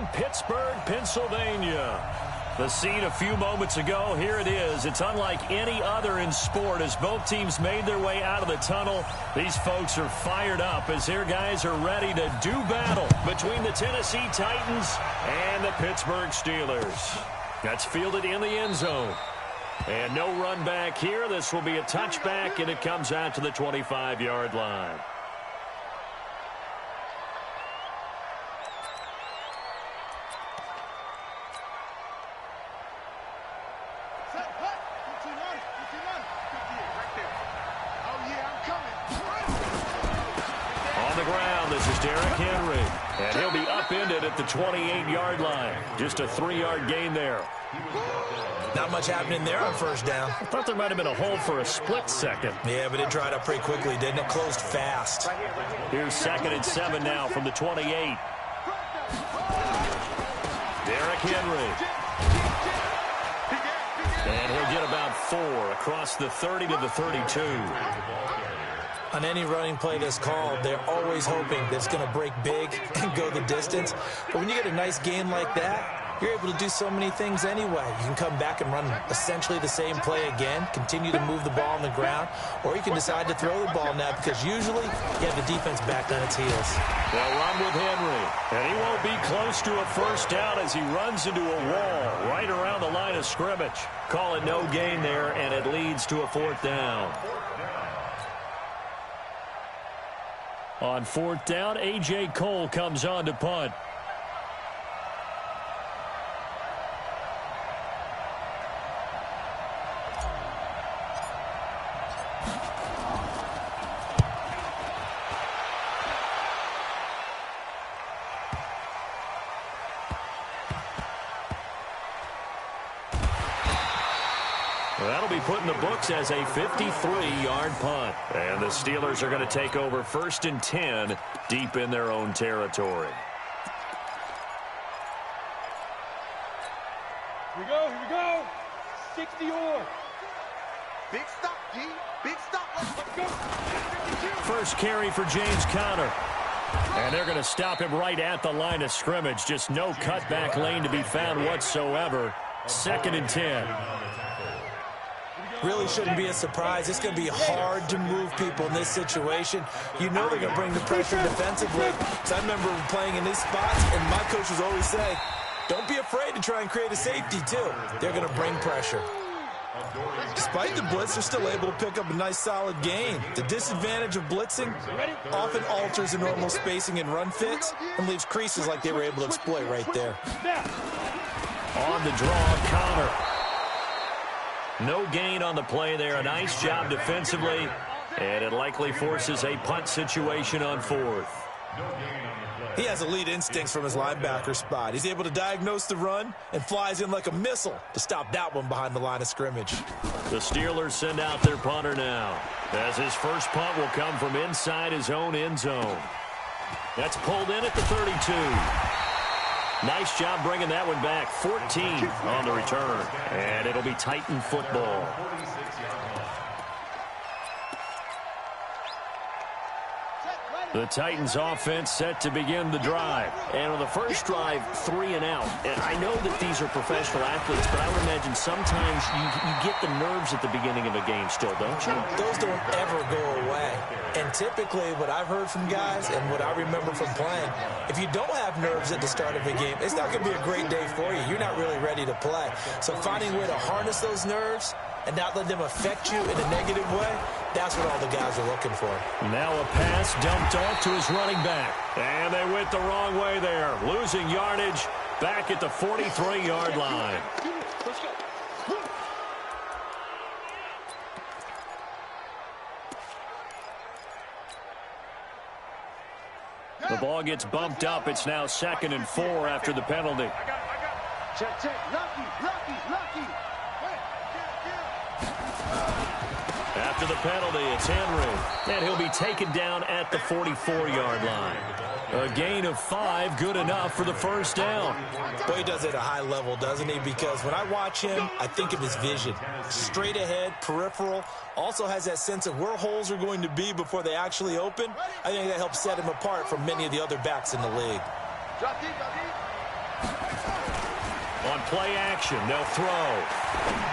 from Pittsburgh, Pennsylvania. The scene a few moments ago, here it is. It's unlike any other in sport as both teams made their way out of the tunnel. These folks are fired up as their guys are ready to do battle between the Tennessee Titans and the Pittsburgh Steelers. That's fielded in the end zone. And no run back here. This will be a touchback, and it comes out to the 25-yard line. And he'll be upended at the 28-yard line. Just a 3-yard gain there. Not much happening there on first down. I thought there might have been a hole for a split second. Yeah, but it dried up pretty quickly, didn't it? Closed fast. Here's 2nd and 7 now from the 28. Derrick Henry. And he'll get about 4 across the 30 to the 32. On any running play that's called, they're always hoping that it's going to break big and go the distance. But when you get a nice game like that, you're able to do so many things anyway. You can come back and run essentially the same play again, continue to move the ball on the ground, or you can decide to throw the ball now because usually you have the defense back on its heels. They'll run with Henry, and he won't be close to a first down as he runs into a wall right around the line of scrimmage. Call it no gain there, and it leads to a 4th down. On 4th down, A.J. Cole comes on to punt. That'll be put in the books as a 53-yard punt. And the Steelers are going to take over 1st and 10 deep in their own territory. Here we go. 60 or. Big stop, G. Big stop. Let's go. First carry for James Conner. And they're going to stop him right at the line of scrimmage. Just no cutback lane to be found whatsoever. 2nd and 10. Really shouldn't be a surprise. It's going to be hard to move people in this situation. You know they're going to bring the pressure defensively. So I remember playing in these spots, and my coaches always say, don't be afraid to try and create a safety, too. They're going to bring pressure. Despite the blitz, they're still able to pick up a nice, solid gain. The disadvantage of blitzing often alters the normal spacing and run fits and leaves creases like they were able to exploit right there. On the draw, Conner. No gain on the play there. A nice job defensively. And it likely forces a punt situation on 4th. He has elite instincts from his linebacker spot. He's able to diagnose the run and flies in like a missile to stop that one behind the line of scrimmage. The Steelers send out their punter now, as his first punt will come from inside his own end zone. That's pulled in at the 32. Nice job bringing that one back. 14 on the return. And it'll be Titan football. The Titans offense set to begin the drive. And on the first drive, 3 and out. And I know that these are professional athletes, but I would imagine sometimes you get the nerves at the beginning of a game still, don't you? Those don't ever go away. And typically what I've heard from guys and what I remember from playing, if you don't have nerves at the start of a game, it's not going to be a great day for you. You're not really ready to play. So finding a way to harness those nerves and not let them affect you in a negative way, that's what all the guys are looking for. Now a pass dumped off to his running back. And they went the wrong way there. Losing yardage back at the 43-yard line. The ball gets bumped up. It's now 2nd and 4 after the penalty. Check. Lucky. After the penalty, it's Henry. And he'll be taken down at the 44-yard line. A gain of 5, good enough for the first down. Boy, he does it at a high level, doesn't he? Because when I watch him, I think of his vision. Straight ahead, peripheral, also has that sense of where holes are going to be before they actually open. I think that helps set him apart from many of the other backs in the league. On play action, they'll throw.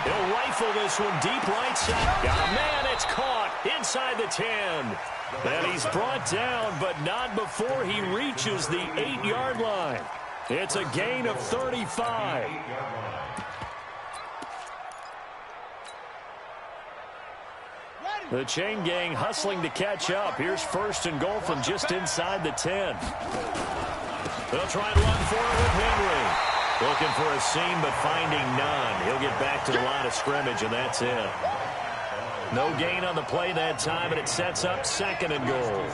He'll rifle this one deep right side. Got a man, it's caught inside the 10. And he's brought down, but not before he reaches the 8-yard line. It's a gain of 35. The chain gang hustling to catch up. Here's 1st and goal from just inside the 10. They'll try and run for it with Henry. Looking for a seam, but finding none. He'll get back to the line of scrimmage, and that's it. No gain on the play that time, and it sets up 2nd and goal.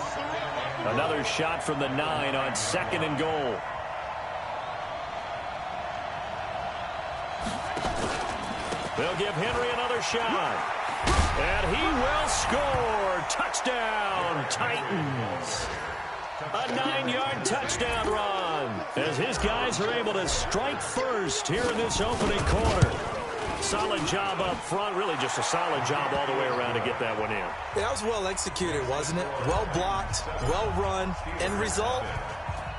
Another shot from the 9 on 2nd and goal. They'll give Henry another shot. And he will score. Touchdown, Titans. A 9-yard touchdown run as his guys are able to strike first here in this opening quarter. Solid job up front, really just a solid job all the way around to get that one in. That was well executed, wasn't it? Well blocked, well run, end result,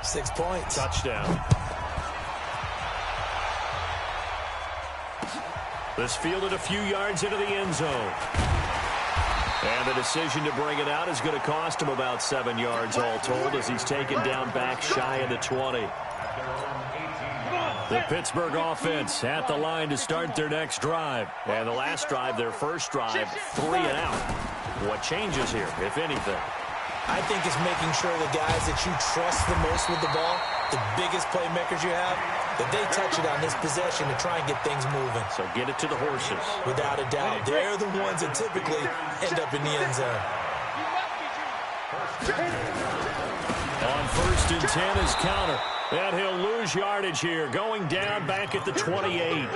6 points. Touchdown. This fielded a few yards into the end zone. And the decision to bring it out is going to cost him about 7 yards all told as he's taken down back shy of the 20. The Pittsburgh offense at the line to start their next drive. And the last drive, their first drive, 3 and out. What changes here, if anything? I think it's making sure the guys that you trust the most with the ball, the biggest playmakers you have, that they touch it on this possession to try and get things moving. So get it to the horses. Without a doubt. They're the ones that typically end up in the end zone. On 1st and 10 is counter. And he'll lose yardage here. Going down back at the 28.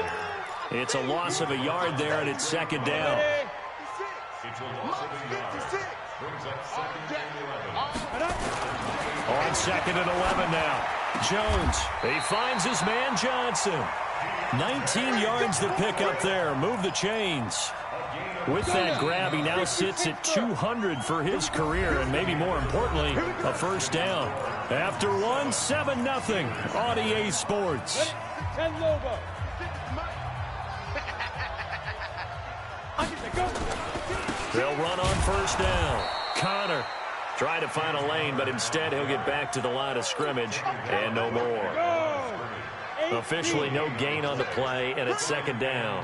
It's a loss of a yard there, and it's 2nd down. On 2nd and 11 now. Jones, he finds his man Johnson. 19 yards to pick up there. Move the chains. With that grab, he now sits at 200 for his career, and maybe more importantly, a 1st down. After one, 7-0 on EA Sports. 10 Lobo. They'll run on 1st down. Connor trying to find a lane, but instead he'll get back to the line of scrimmage and no more. Officially no gain on the play, and it's 2nd down.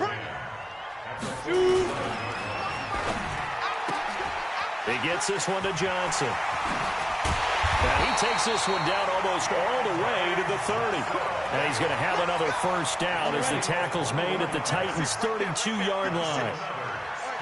He gets this one to Johnson. And he takes this one down almost all the way to the 30. And he's going to have another 1st down as the tackle's made at the Titans' 32-yard line.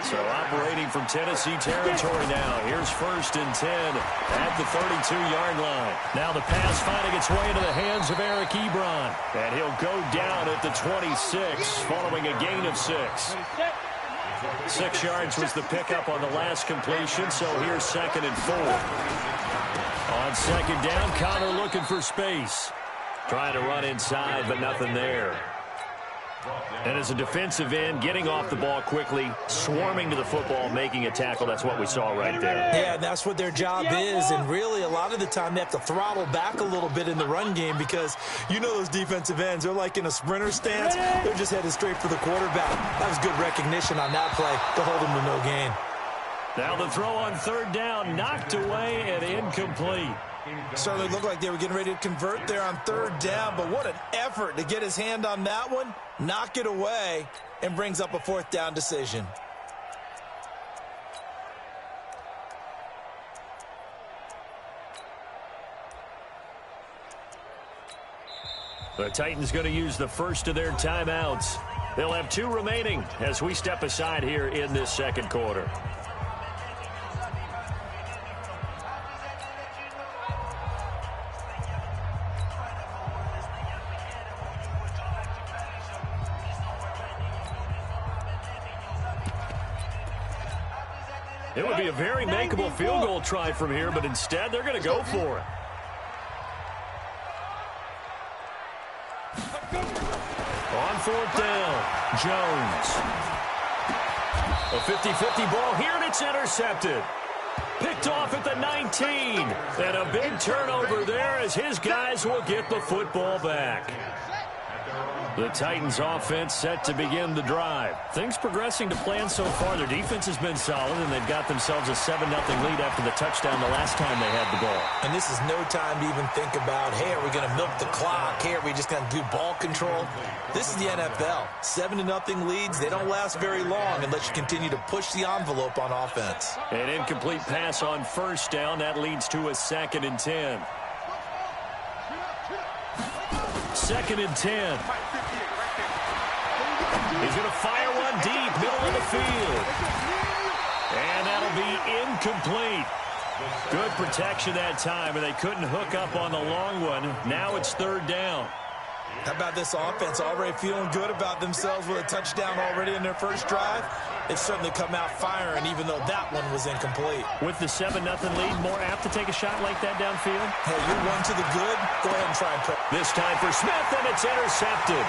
So operating from Tennessee territory now. Here's 1st and 10 at the 32-yard line. Now the pass finding its way into the hands of Eric Ebron. And he'll go down at the 26 following a gain of 6. 6 yards was the pickup on the last completion, so here's 2nd and 4. On 2nd down, Connor looking for space. Trying to run inside, but nothing there. And as a defensive end, getting off the ball quickly, swarming to the football, making a tackle, that's what we saw right there. Yeah, that's what their job is, and really a lot of the time they have to throttle back a little bit in the run game because you know those defensive ends, they're like in a sprinter stance. They're just headed straight for the quarterback. That was good recognition on that play to hold him to no gain. Now the throw on 3rd down, knocked away and incomplete. Certainly looked like they were getting ready to convert there on 3rd down, but what an effort to get his hand on that one, knock it away, and brings up a 4th down decision. The Titans going to use the first of their timeouts. They'll have 2 remaining as we step aside here in this 2nd quarter. It would be a very makeable field goal try from here, but instead they're going to go for it. On 4th down, Jones. A 50-50 ball here, and it's intercepted. Picked off at the 19. And a big turnover there as his guys will get the football back. The Titans offense set to begin the drive. Things progressing to plan so far. Their defense has been solid, and they've got themselves a 7-0 lead after the touchdown the last time they had the ball. And this is no time to even think about, hey, are we going to milk the clock? Hey, are we just going to do ball control? This is the NFL. 7-0 leads, they don't last very long unless you continue to push the envelope on offense. An incomplete pass on first down. That leads to a 2nd and 10. 2nd and 10. He's going to fire one deep, middle of the field. And that'll be incomplete. Good protection that time, and they couldn't hook up on the long one. Now it's 3rd down. How about this offense already feeling good about themselves with a touchdown already in their first drive? It's certainly come out firing, even though that one was incomplete. With the 7-0 lead, more apt to take a shot like that downfield? Hey, you run to the good, go ahead and try and put. This time for Smith, and it's intercepted.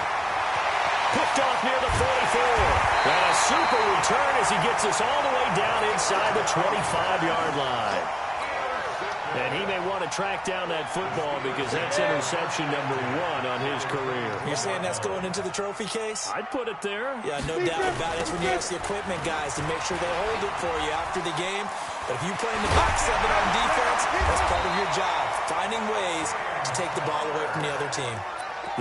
Picked off near the 44. And a super return as he gets us all the way down inside the 25-yard line. And he may want to track down that football because that's interception number 1 on his career. You're saying that's going into the trophy case? I'd put it there. Yeah, no doubt about it. That's when you ask the equipment guys to make sure they hold it for you after the game. But if you play in the back 7 on defense, that's part of your job, finding ways to take the ball away from the other team.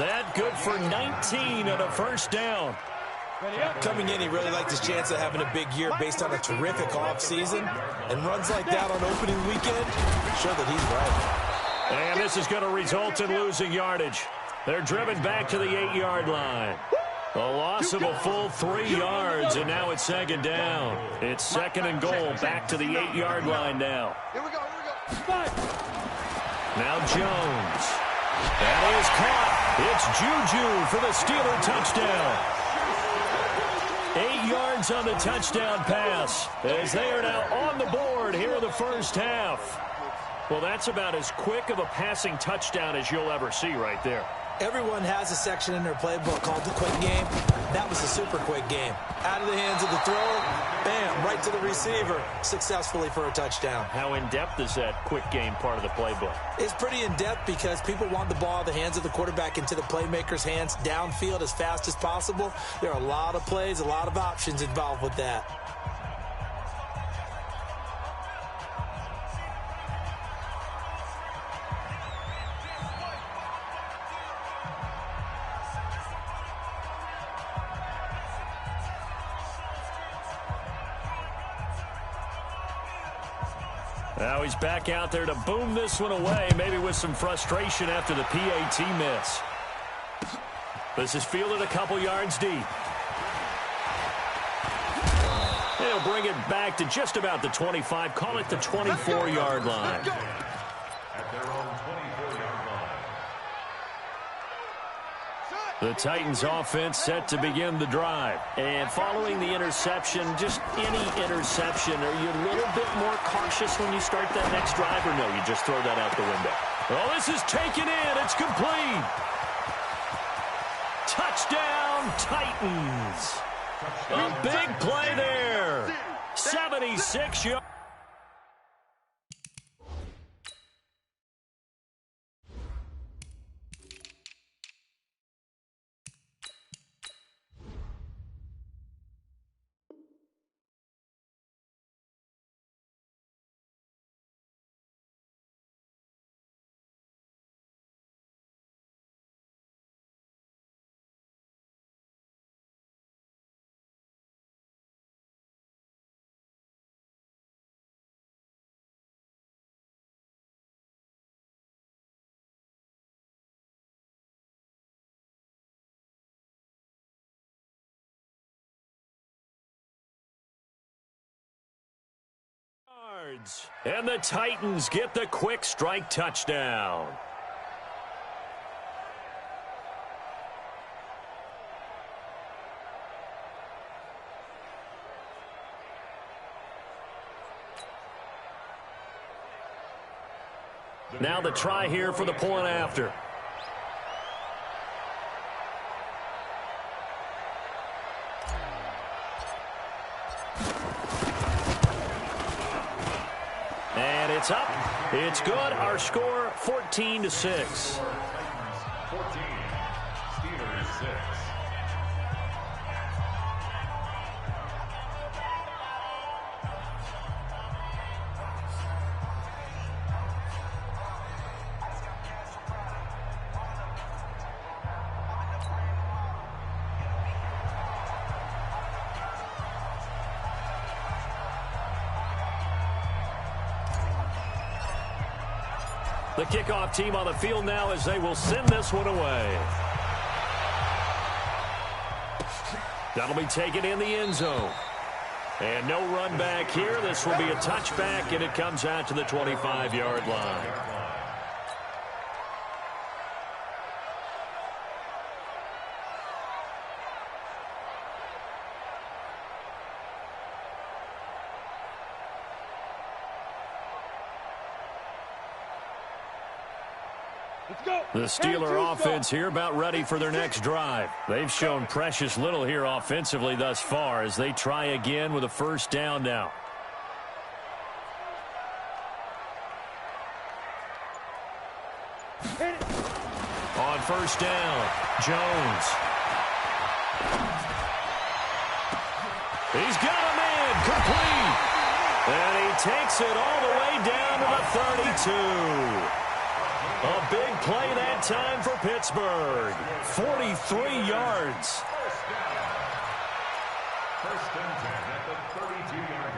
That good for 19 on a first down. Coming in, he really liked his chance of having a big year based on a terrific offseason. And runs like that on opening weekend show that he's right. And this is going to result in losing yardage. They're driven back to the 8-yard line. A loss of a full 3 yards, and now it's 2nd down. It's 2nd and goal, back to the 8-yard line now. Here we go, here we go. Now Jones. That is caught. It's Juju for the Steeler touchdown. 8 yards on the touchdown pass as they are now on the board here in the first half. Well, that's about as quick of a passing touchdown as you'll ever see right there. Everyone has a section in their playbook called the quick game. That was a super quick game. Out of the hands of the thrower, bam, right to the receiver, successfully for a touchdown. How in-depth is that quick game part of the playbook? It's pretty in-depth because people want the ball out of the hands of the quarterback into the playmaker's hands downfield as fast as possible. There are a lot of plays, a lot of options involved with that. Now he's back out there to boom this one away, maybe with some frustration after the PAT miss. This is fielded a couple yards deep. They'll bring it back to just about the 25, call it the 24-yard line. The Titans offense set to begin the drive. And following the interception, just any interception, are you a little bit more cautious when you start that next drive, or no, you just throw that out the window? Well, this is taken in. It's complete. Touchdown, Titans. A big play there. 76 yards. And the Titans get the quick strike touchdown. Now the try here for the point after. And it's up. It's good. Our score, 14-6. 14. Steelers The kickoff team on the field now as they will send this one away. That'll be taken in the end zone. And no run back here. This will be a touchback, and it comes out to the 25-yard line. The Steeler offense here about ready for their next drive. They've shown precious little here offensively thus far as they try again with a first down now. On first down, Jones. He's got a man complete. And he takes it all the way down to the 32. A big play that time for Pittsburgh. 43 yards. First and 10 at the 32-yard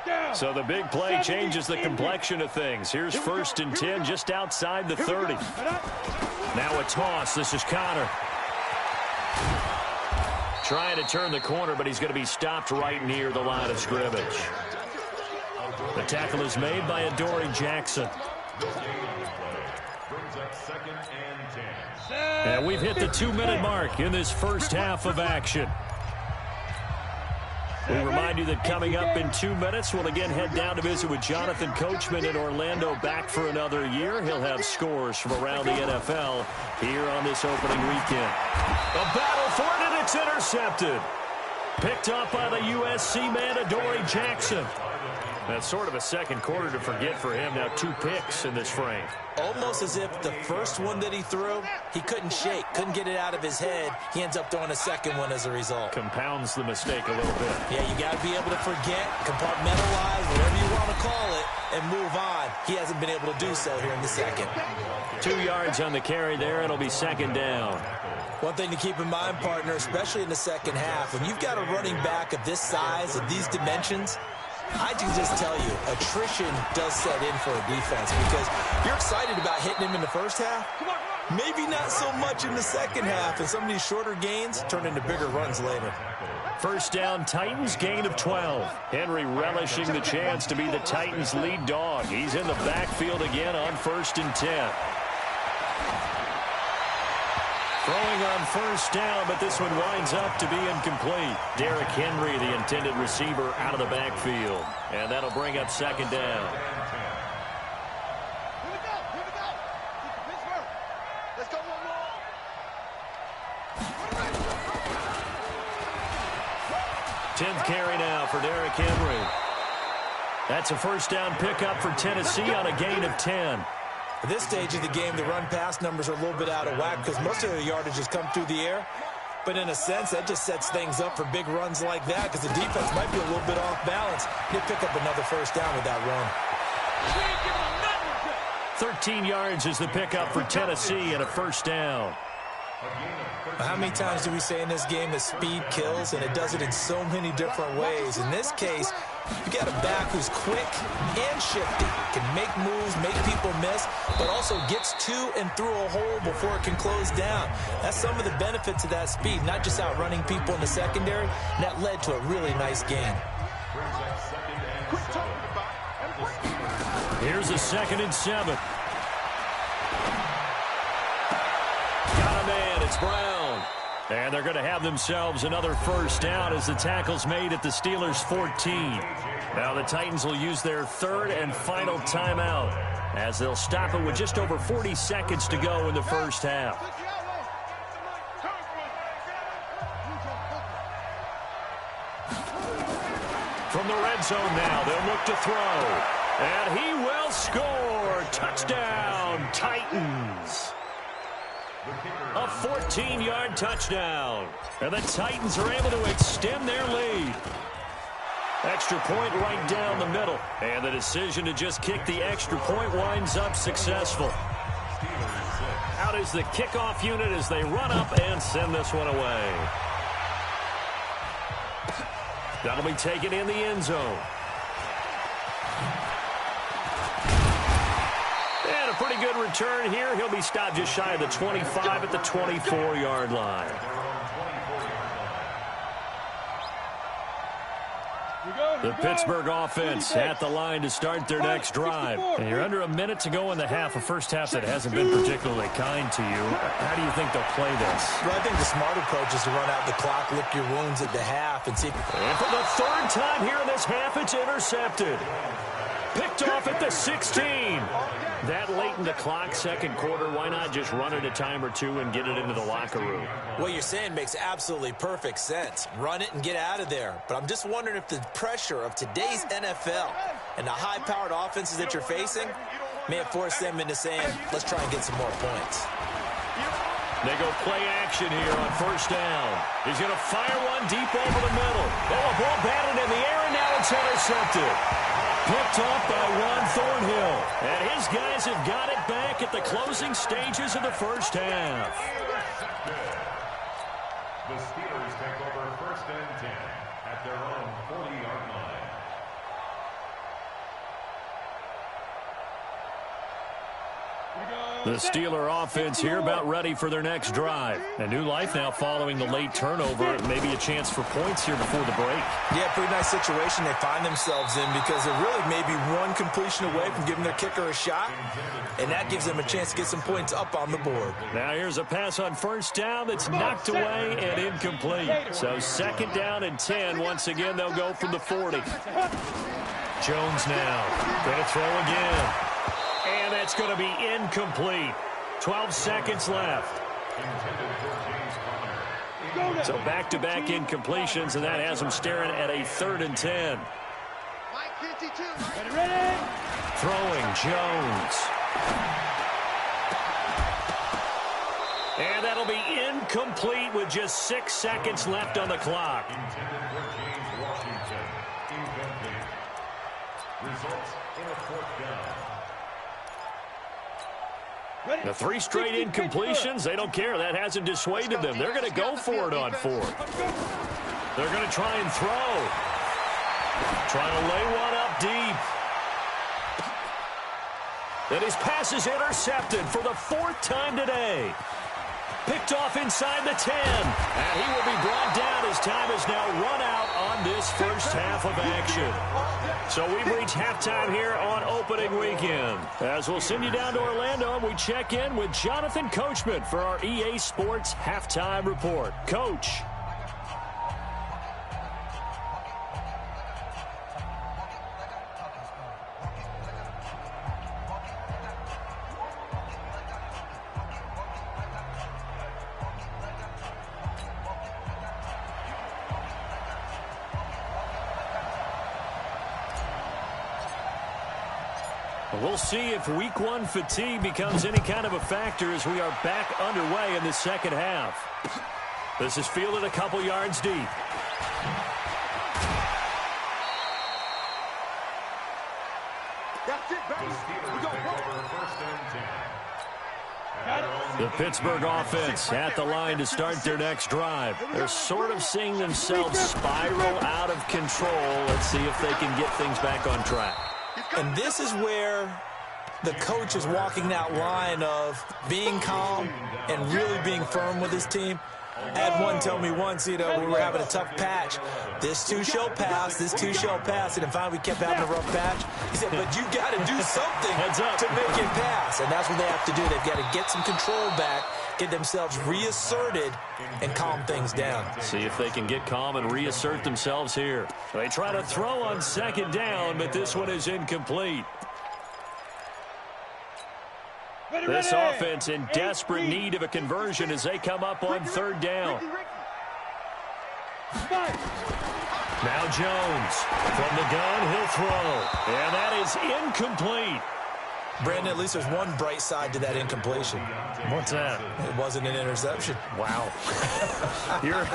line. So the big play changes the complexion of things. Here's first and 10 just outside the 30. Now a toss. This is Connor. Trying to turn the corner, but he's going to be stopped right near the line of scrimmage. The tackle is made by Adoree Jackson. And we've hit the 2-minute mark in this first half of action. We remind you that coming up in 2 minutes, we'll again head down to visit with Jonathan Coachman in Orlando, back for another year. He'll have scores from around the NFL here on this opening weekend. A battle for it, and it's intercepted. Picked up by the USC man, Adoree Jackson. That's sort of a second quarter to forget for him. Now 2 picks in this frame. Almost as if the first one that he threw, he couldn't shake, couldn't get it out of his head. He ends up throwing a second one as a result. Compounds the mistake a little bit. Yeah, you got to be able to forget, compartmentalize, whatever you want to call it, and move on. He hasn't been able to do so here in the second. 2 yards on the carry there. It'll be second down. One thing to keep in mind, partner, especially in the second half, when you've got a running back of this size, of these dimensions, I can just tell you, attrition does set in for a defense because you're excited about hitting him in the first half. Maybe not so much in the second half, and some of these shorter gains turn into bigger runs later. First down, Titans, gain of 12. Henry relishing the chance to be the Titans' lead dog. He's in the backfield again on first and 10. Throwing on first down, but this one winds up to be incomplete. Derrick Henry, the intended receiver, out of the backfield. And that'll bring up second down. Here we go. Pittsburgh. Let's go one more. 10th carry now for Derrick Henry. That's a first down pickup for Tennessee on a gain of 10. At this stage of the game, the run-pass numbers are a little bit out of whack because most of the yardage has come through the air. But in a sense, that just sets things up for big runs like that because the defense might be a little bit off balance. They pick up another first down with that run. 13 yards is the pickup for Tennessee and a first down. How many times do we say in this game that speed kills, and it does it in so many different ways? In this case, you got a back who's quick and shifty, can make moves, make people miss, but also gets to and through a hole before it can close down. That's some of the benefits of that speed, not just outrunning people in the secondary, and that led to a really nice gain. Here's a 2nd and 7. Got a man, it's Brown. And they're going to have themselves another first down as the tackle's made at the Steelers' 14. Now the Titans will use their 3rd and final timeout as they'll stop it with just over 40 seconds to go in the first half. From the red zone now, they'll look to throw. And he will score. Touchdown, touchdown, Titans. A 14-yard touchdown. And the Titans are able to extend their lead. Extra point right down the middle. And the decision to just kick the extra point winds up successful. Out is the kickoff unit as they run up and send this one away. That'll be taken in the end zone. And a pretty good return here. He'll be stopped just shy of the 25 at the 24-yard line. The Pittsburgh offense at the line to start their next drive. And you're under a minute to go in the half, a first half that hasn't been particularly kind to you. How do you think they'll play this? Well, I think the smart approach is to run out the clock, lick your wounds at the half, and see. And for the third time here in this half, it's intercepted. Picked off at the 16. That late in the clock, second quarter, why not just run it a time or two and get it into the locker room? What you're saying makes absolutely perfect sense. Run it and get out of there. But I'm just wondering if the pressure of today's NFL and the high-powered offenses that you're facing may have forced them into saying, let's try and get some more points. They go play action here on first down. He's going to fire one deep over the middle. Oh, a ball batted in the air, and now it's intercepted. Picked off by Juan Thornhill. And his guys have got it back at the closing stages of the first half. The Steelers take over first and 10 at their own 40-yard line. The Steeler offense here about ready for their next drive. A new life now following the late turnover. Maybe a chance for points here before the break. Yeah, pretty nice situation they find themselves in because they're really maybe one completion away from giving their kicker a shot, and that gives them a chance to get some points up on the board. Now here's a pass on first down that's knocked away and incomplete. So second down and 10. Once again, they'll go from the 40. Jones now going to throw again. And that's going to be incomplete. 12 seconds left. So back-to-back incompletions, and that has them staring at a 3rd and 10. Throwing Jones. And that'll be incomplete with just 6 seconds left on the clock. Intended for James Washington. Incomplete. Results in a 4th down. The 3 straight incompletions, they don't care. That hasn't dissuaded them. They're going to go for it on 4th. They're going to try and throw. Trying to lay one up deep. And his pass is intercepted for the 4th time today. Picked off inside the 10. And he will be brought down as time is now run out on this first half of action. So we've reached halftime here on opening weekend. As we'll send you down to Orlando, we check in with Jonathan Coachman for our EA Sports Halftime Report. Coach. We'll see if week 1 fatigue becomes any kind of a factor as we are back underway in the second half. This is fielded a couple yards deep. That's it, baby. We go, The Pittsburgh offense at the line to start their next drive. They're sort of seeing themselves spiral out of control. Let's see if they can get things back on track. And this is where the coach is walking that line of being calm and really being firm with his team. I had one tell me once, we were having a tough patch. This too shall pass, this too shall pass. And finally we kept having a rough patch. He said, but you got to do something to make it pass. And that's what they have to do. They've got to get some control back, get themselves reasserted, and calm things down. See if they can get calm and reassert themselves here. They try to throw on second down, but this one is incomplete. This offense in desperate need of a conversion as they come up on third down. Now Jones from the gun, he'll throw. And that is incomplete. Brandon, at least there's one bright side to that incompletion. What's that? It wasn't an interception. Wow. You're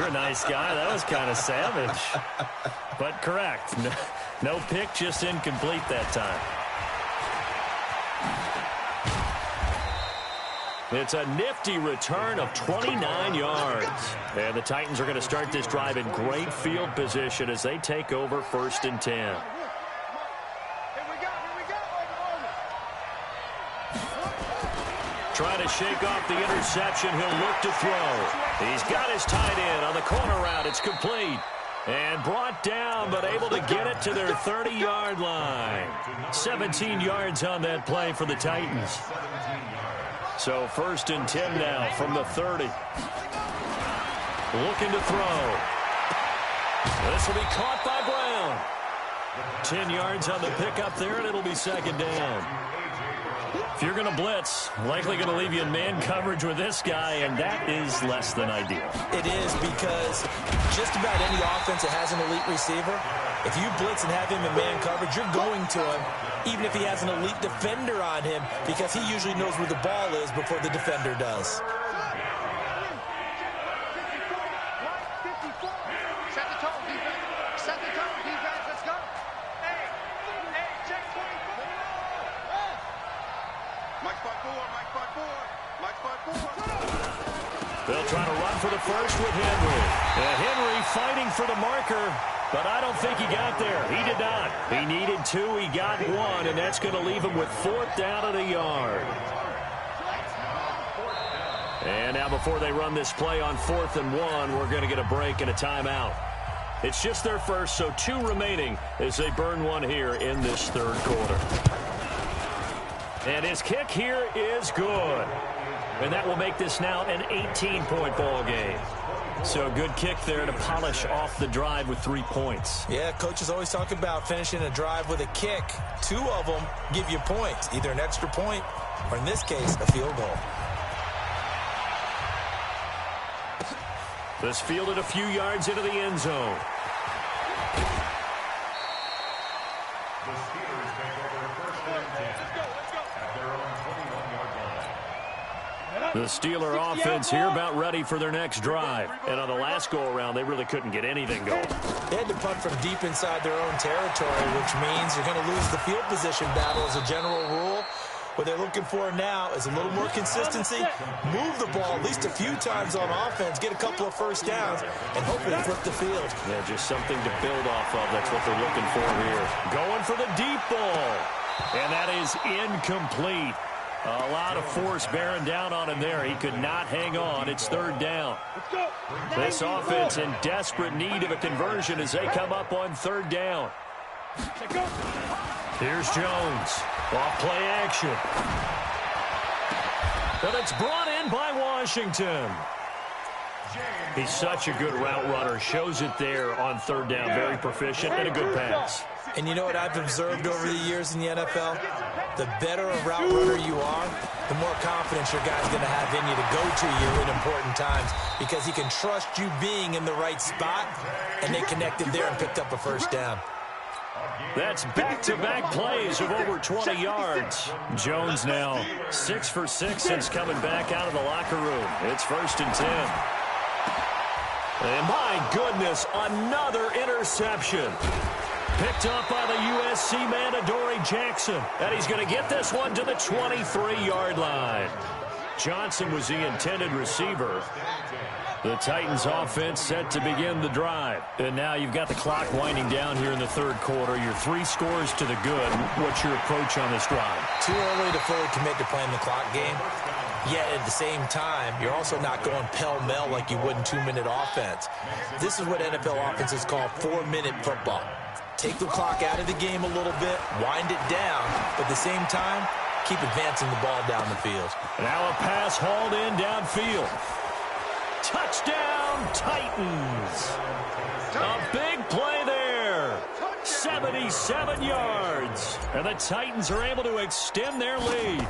a nice guy. That was kind of savage. But correct. No pick, just incomplete that time. It's a nifty return of 29 yards. And the Titans are going to start this drive in great field position as they take over 1st and 10. Trying to shake off the interception. He'll look to throw. He's got his tight end on the corner route. It's complete. And brought down, but able to get it to their 30-yard line. 17 yards on that play for the Titans. So 1st and 10 now from the 30. Looking to throw. This will be caught by Brown. 10 yards on the pickup there, and it'll be 2nd down. If you're going to blitz, likely going to leave you in man coverage with this guy, and that is less than ideal. It is, because just about any offense that has an elite receiver, if you blitz and have him in man coverage, you're going to him, even if he has an elite defender on him, because he usually knows where the ball is before the defender does. Set the tone, defense. Set the tone, defense. Let's go. Hey, check 24. Mike 5-4, Mike 5-4, Mike 5-4. They'll try to run for the first with Henry. Henry fighting for the marker, but I don't think he got there. He did not. He needed 2. He got 1, and that's going to leave him with 4th down at a yard. And now before they run this play on 4th and 1, we're going to get a break and a timeout. It's just their first, so 2 remaining as they burn 1 here in this 3rd quarter. And his kick here is good. And that will make this now an 18-point ball game. So good kick there to polish off the drive with 3 points. Yeah, coaches always talk about finishing a drive with a kick. 2 of them give you points, either an extra point or, in this case, a field goal. This fielded a few yards into the end zone. The Steeler offense here about ready for their next drive. And on the last go-around, they really couldn't get anything going. They had to punt from deep inside their own territory, which means you're going to lose the field position battle as a general rule. What they're looking for now is a little more consistency, move the ball at least a few times on offense, get a couple of first downs, and hopefully flip the field. Yeah, just something to build off of. That's what they're looking for here. Going for the deep ball. And that is incomplete. A lot of force bearing down on him there. He could not hang on. It's 3rd down. This offense in desperate need of a conversion as they come up on 3rd down. Here's Jones. Off play action. But it's brought in by Washington. He's such a good route runner. Shows it there on 3rd down. Very proficient and a good pass. And you know what I've observed over the years in the NFL? The better a route runner you are, the more confidence your guy's going to have in you to go to you in important times, because he can trust you being in the right spot, and they connected there and picked up a first down. That's back-to-back plays of over 20 yards. Jones now 6 for 6 since coming back out of the locker room. It's 1st and 10. And my goodness, another interception. Picked up by the USC man, Adoree Jackson. And he's going to get this one to the 23-yard line. Johnson was the intended receiver. The Titans offense set to begin the drive. And now you've got the clock winding down here in the 3rd quarter. You're 3 scores to the good. What's your approach on this drive? Too early to fully commit to playing the clock game. Yet at the same time, you're also not going pell-mell like you would in 2-minute offense. This is what NFL offenses call 4-minute football. Take the clock out of the game a little bit, wind it down, but at the same time, keep advancing the ball down the field. Now a pass hauled in downfield. Touchdown, Titans. A big play there. 77 yards. And the Titans are able to extend their lead.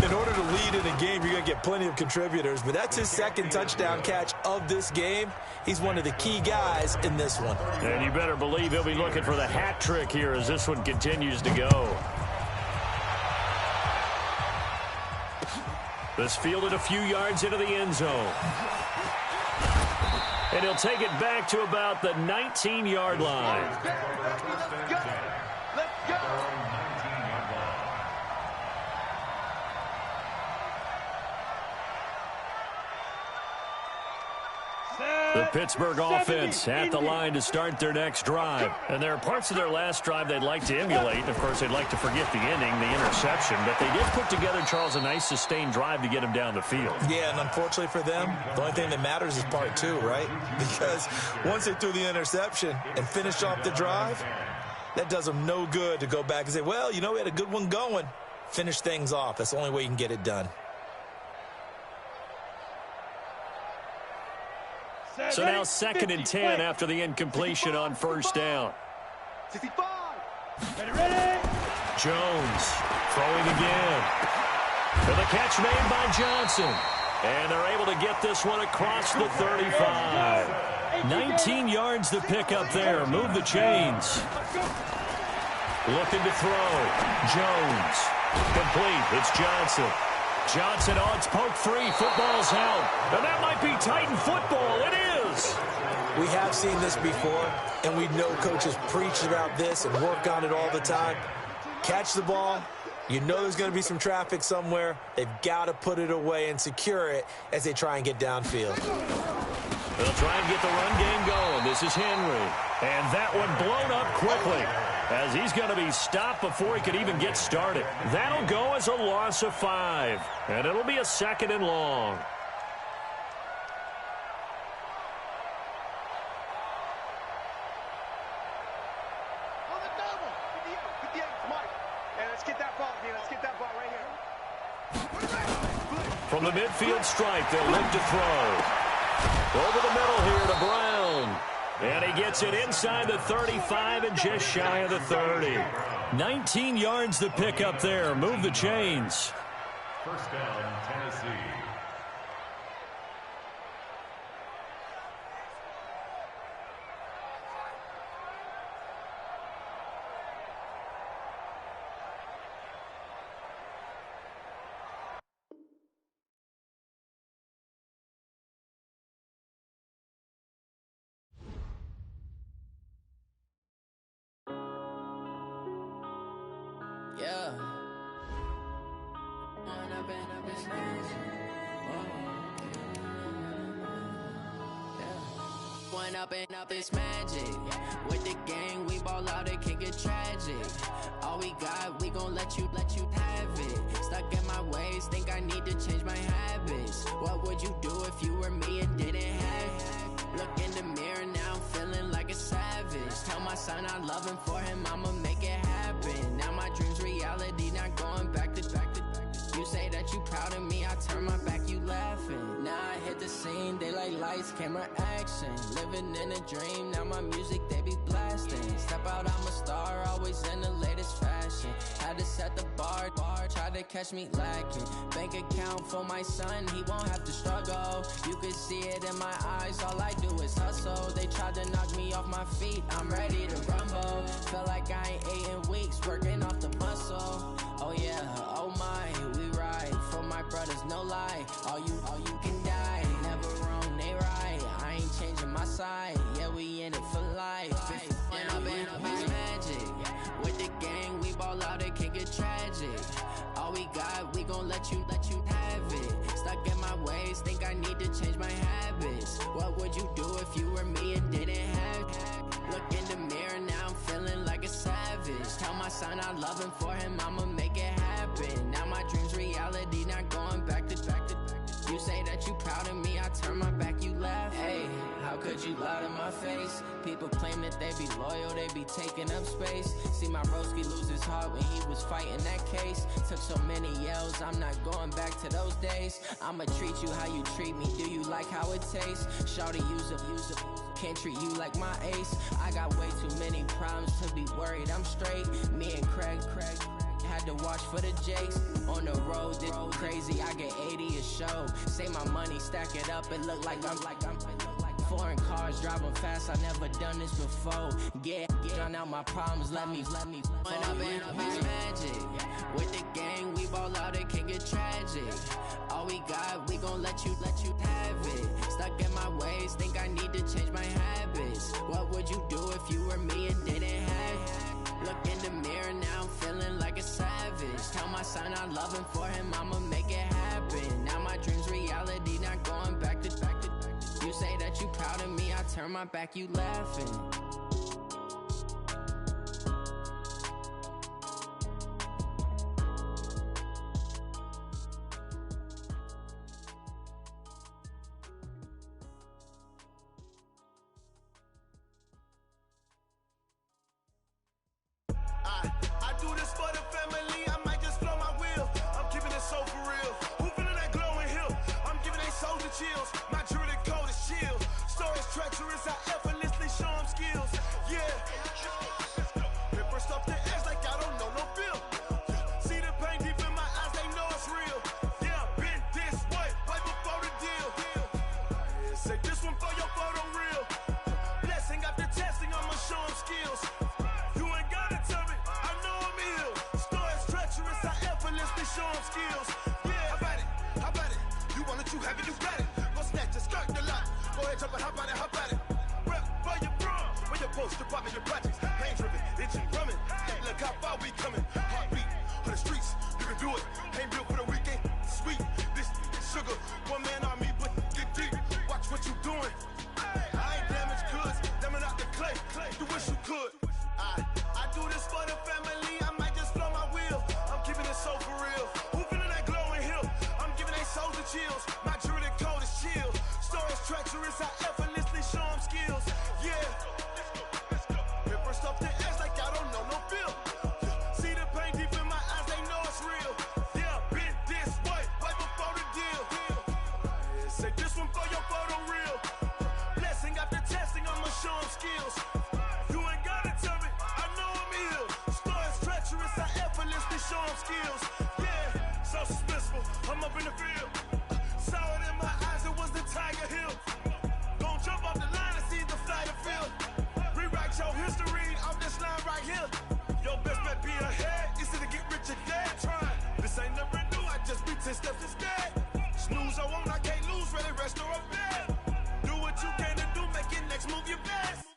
In order to lead in a game, you're going to get plenty of contributors, but that's his 2nd touchdown catch of this game. He's one of the key guys in this one. And you better believe he'll be looking for the hat trick here as this one continues to go. This fielded a few yards into the end zone. And he'll take it back to about the 19-yard line. Let's go. Let's go. The Pittsburgh offense at the line to start their next drive. And there are parts of their last drive they'd like to emulate. Of course, they'd like to forget the ending, the interception. But they did put together, Charles, a nice sustained drive to get him down the field. Yeah, and unfortunately for them, the only thing that matters is part two, right? Because once they threw the interception and finished off the drive, that does them no good to go back and say, well, you know, we had a good one going. Finish things off. That's the only way you can get it done. So now 2nd and 10 after the incompletion on first down. 65. Ready? Jones throwing again. For the catch made by Johnson. And they're able to get this one across the 35. 19 yards to pick up there. Move the chains. Looking to throw. Jones. Complete. It's Johnson. Johnson, oh, it's poke free. Football's out. And that might be Titan football. It is. We have seen this before, and we know coaches preach about this and work on it all the time. Catch the ball. You know there's going to be some traffic somewhere. They've got to put it away and secure it as they try and get downfield. They'll try and get the run game going. This is Henry. And that one blown up quickly as he's going to be stopped before he could even get started. That'll go as a loss of 5. And it'll be a 2nd and long. On the double. 58, Mike. Hey, let's get that ball, man. Let's get that ball right here. From the midfield stripe, they'll look to throw. Over the middle here to Brown. And he gets it inside the 35 and just shy of the 30. 19 yards to pick up there. Move the chains. First down, Tennessee. Yeah. Went up and up, it's magic. With the gang, we ball out, it can get tragic. All we got, we gon' let you have it. Stuck in my ways, think I need to change my habits. What would you do if you were me and didn't have it? Look in the mirror, now I'm feeling like a savage. Tell my son I love him, for him I'ma make it happen. Now my dream's reality, not going back to. You say that you proud of me, I turn my back, you laughing. Now I hit the scene, they like lights, camera, action. Living in a dream, now my music, they be blasting. Step out, I'm a star, always in the latest fashion. Had to set the bar, tried to catch me lacking. Bank account for my son, he won't have to struggle. You can see it in my eyes, all I do is hustle. They tried to knock me off my feet, I'm ready to rumble. Feel like I ain't ate in weeks, working off the muscle. Oh yeah, oh my, we ride for my brothers, no lie. All you can die, never wrong, they right. I ain't changing my side, yeah, we in it for life. And I've been magic. With the gang, we ball out, it can get tragic. All we got, we gon' let you have it. Stuck in my ways, think I need to change my habits. What would you do if you were me and didn't have it? Look in the mirror, now I'm feeling like a savage. Tell my son I love him, for him I'ma make it happen. Now my dream's reality, not going back to. You say that you proud of me, I turn my back, you laugh. Hey, how could you lie to my face? People claim that they be loyal, they be taking up space. See my broski lose his heart when he was fighting that case. Took so many yells, I'm not going back to those days. I'ma treat you how you treat me, do you like how it tastes? Shawty, use up, can't treat you like my ace. I got way too many problems to be worried, I'm straight. Me and Craig had to watch for the Jakes. On the road, this crazy, I get 80 a show. Say my money, stack it up, it look like I'm foreign cars, driving fast, I never done this before. Drown out my problems, let me When up and up, it's magic. With the gang, we ball out, it can get tragic. All we let you have it. Stuck in my ways, think I need to change my habits. What would you do if you were me and didn't have it? Look in the mirror, now I'm feeling like a savage. Tell my son I love him, for him I'ma make it happen. Now my dream's reality, not going back to. You say that you proud of me, I turn my back, you laughing. I do this for the family, I might just blow my wheel. I'm keeping it so for real. Who feeling that glowing hill? I'm giving they souls the chills. My jewelry code is chill. Stories treacherous, I effortlessly show them skills. Yeah. Paper stuff the edge like I don't know no feel. See the pain deep in my eyes, they know it's real. Yeah, been this way, right before the deal. Say this one for your photo real. Blessing after testing, I'ma show them skills. You ain't gotta tell me, I know I'm ill. Stories treacherous, I effortlessly show them skills. Yeah, how about it? You want it, you have it, you got it. Go snatch it, skirt the lot. Go ahead, jump it, how about it? Rep for your bro, where your post, department, your projects. Pain driven, itching, drumming. Look how far we coming. Heartbeat on the streets, you can do it. Ain't built for the weekend, sweet. This sugar, one man army, but get deep. Watch what you doing. I ain't damaged goods, damn out the clay. You wish you could. I do this for the family, I might just blow my wheel. I'm keeping it so for real. Who feeling that glowing hill? I'm giving they souls the chills. My jewelry code is chill. Stories treacherous, I effortlessly show them skills. Yeah. Paper stuff the edge like I don't know no feel. See the pain deep in my eyes, they know it's real. Yeah, been this way, right before the deal. Say this one for your photo real. Blessing after testing, I'ma show them skills. You ain't gotta tell me, I know I'm ill. Stories treacherous, I effortlessly show them skills. Yeah, so suspenseful, I'm up in the field. Saw it in my eyes, it was the Tiger Hill. Gon' jump off the line and see the flight of field. Rewrite your history off this line right here. Your best bet be ahead, easy to get rich or dead. Trying, this ain't never new, I just be 10 steps instead. Snooze I won't, I can't lose, ready, rest or up bed. Do what you can to do, make it next move your best.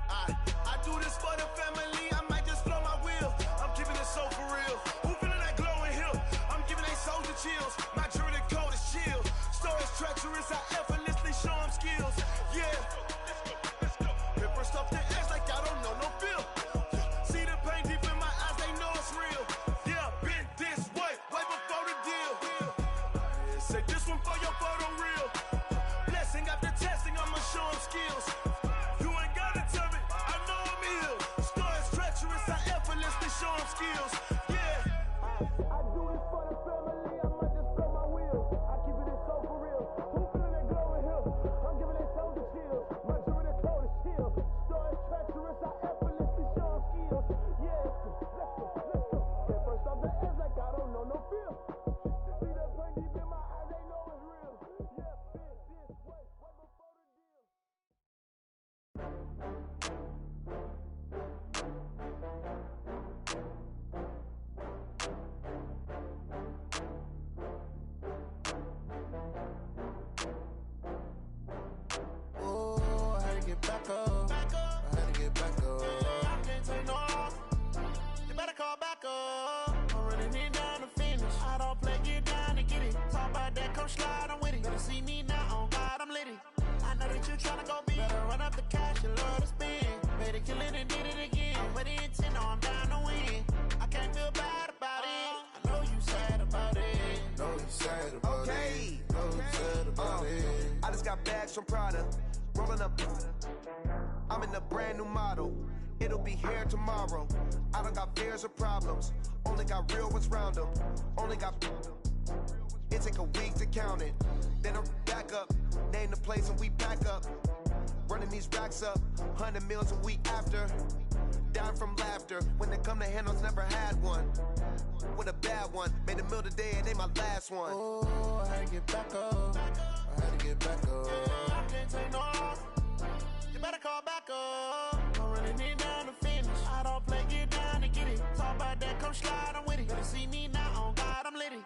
I do this for the family, I might just blow my wheel. I'm keeping it so for real. Who feeling that glowing hill? I'm giving they souls the chills. My jewelry code is chill. Stories treacherous, I effortlessly show them skills. Yeah. Paper stuff the edge like I don't know no feel. See the pain deep in my eyes, they know it's real. Yeah, been this way, right before the deal. Say this one for your photo real. Blessing after testing, I'ma show them skills. You ain't gotta tell me, I know I'm ill. Stories treacherous, I effortlessly show them skills. Yeah. I do this for the family, I might just blow my wheel. I keep it so for real. Who feeling that glowing hill? I'm giving they souls the chills. My jewelry code is chill. Stories treacherous, I effortlessly show them skills. Yeah, let's go. Get first off the edge like I don't know no feel. See that pain deep in my eyes, they know it's real. Yeah, been this way, right before the deal. Ooh, I had to get back up. I had to get back up. I can't take no loss. You better call back up. I'm running it down to finish. I don't play, get down to get it. Talk about that, come slide, I'm with it. Better see me now, on God, I'm litty. I know that you tryna go big. Better run up the cash, you love to spend. Better kill it and did it again. I'm with the intent, no, I'm down to win. I can't feel bad about it. I know you sad about it. Know you sad about it. Know you sad about it. I just got bags from Prada, rolling up. I'm in a brand new model. It'll be here tomorrow. I don't got fears or problems. Only got real ones round them. Only got. It take a week to count it. Then I'm back up. Name the place and we back up. Running these racks up. 100 meals a week after. Down from laughter. When they come to handles, never had one. With a bad one. Made a meal today and they my last one. Oh, I had to get back up. I had to get back up. I can't take no loss. You better call back up. I'm running it down to finish. I don't play, get down to get it. Talk about that, come slide, I'm with it. Better see me now, on God, I'm litty.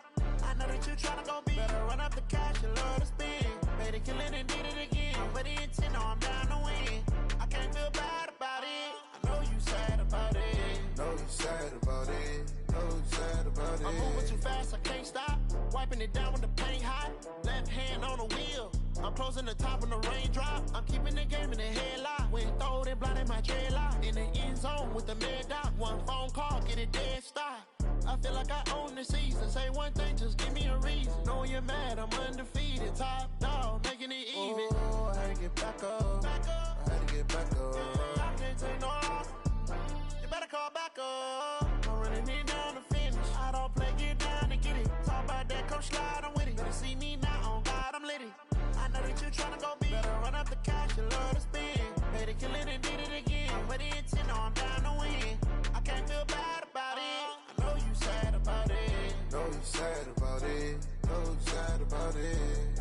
I I know that you tryna go big. Better run up the cash and love to spend. Made it killing and did it again. But the intent, no, I'm down to win. I can't feel bad about it. I know you sad about it. Know you sad about it. Know you sad about it. I'm moving too fast, I can't stop. Wiping it down when the paint hot. Left hand on the wheel. I'm closing the top when the raindrop. I'm keeping the game in the headlock. When throwed and blinded my dreadlock. In the end zone with the mad dot. One phone call, get it dead stop. I feel like I own the season. Say one thing, just give me a reason. Knowing you're mad, I'm undefeated. Top dog, making it even. Oh, I had to get back up. I had to get back up. I can't take no loss. You better call back up. I'm running it down to finish. I don't play, get down to get it. Talk about that, come slide, I'm with it. Better see me now, on God, I'm litty. I know that you tryna go big. Better run up the cash and love to spend. Made it kill it and did it again. But the intent, no, I'm down to win. I can't feel bad about it. I know you sad about it. Know you sad about it. Know you sad about it.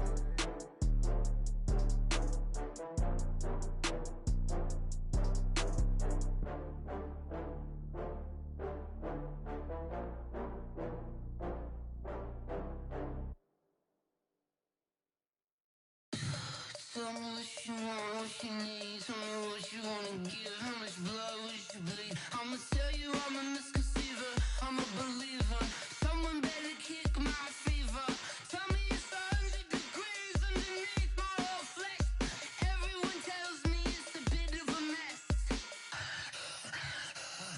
Tell me what you want, what you need. Tell me what you wanna give. How much blood would you bleed? I'ma tell you I'm a misconceiver. I'm a believer. Someone better kick my fever. Tell me it's 100 degrees underneath my whole flesh. Everyone tells me it's a bit of a mess.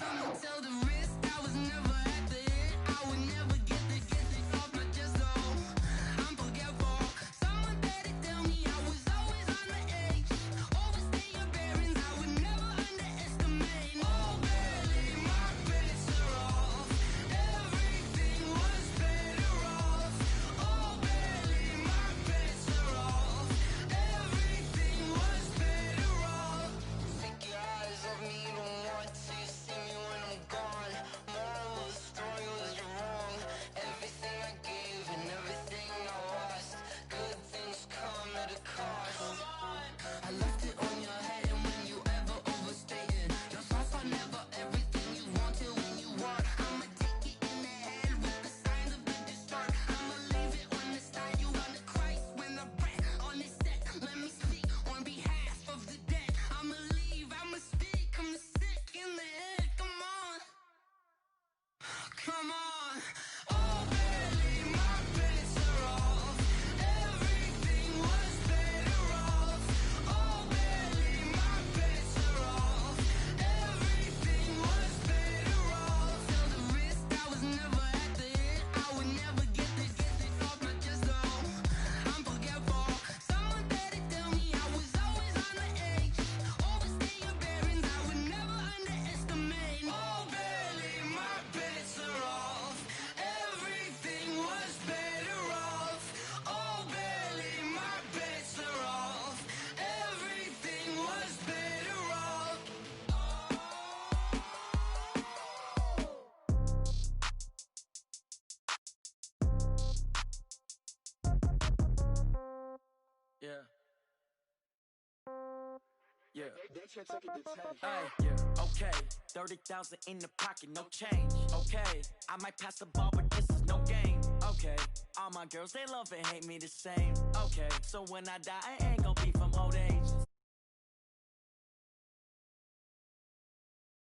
I'ma tell the risk I was never at the end. I would never get this off my chest though. I'm forgetful. Someone better tell me I was always on the edge. Overstay your bearings, I would never underestimate. Oh, barely, my bets are off. Everything was better off. Oh, barely, my bets are off. Everything was better off. Take your eyes off me, don't want to see me when I'm gone. Moral of the story was you're wrong. Everything I gave and everything I lost. Good things come at a cost. I left it on your head, and when you ever overstay it, your thoughts are never everything you wanted when you want. I'ma take it in the head with the signs of the distort. I'ma leave it on the side. You on the Christ when the breath on this set. Let me speak on behalf of the dead. I'ma leave, I'ma speak. I'm sick in the head. Come on, come on. Oh, barely, my bets are off. Everything was better off. Oh, barely, my bets are off. Everything was better off. Tell the risk I was never at the end. I would never get this off my chest though. I'm forgetful. Someone better tell me I was always on the edge. Overstay your bearings, I would never underestimate. Oh, barely, my bets are off. Everything was better off. Oh, barely, my bets are off. Everything was better off. Yeah. Yeah. Ay, yeah. Okay. 30,000 in the pocket, no change. Okay. I might pass the ball, but this is no game. Okay. All my girls, they love and hate me the same. Okay. So when I die, I ain't gonna be from old age.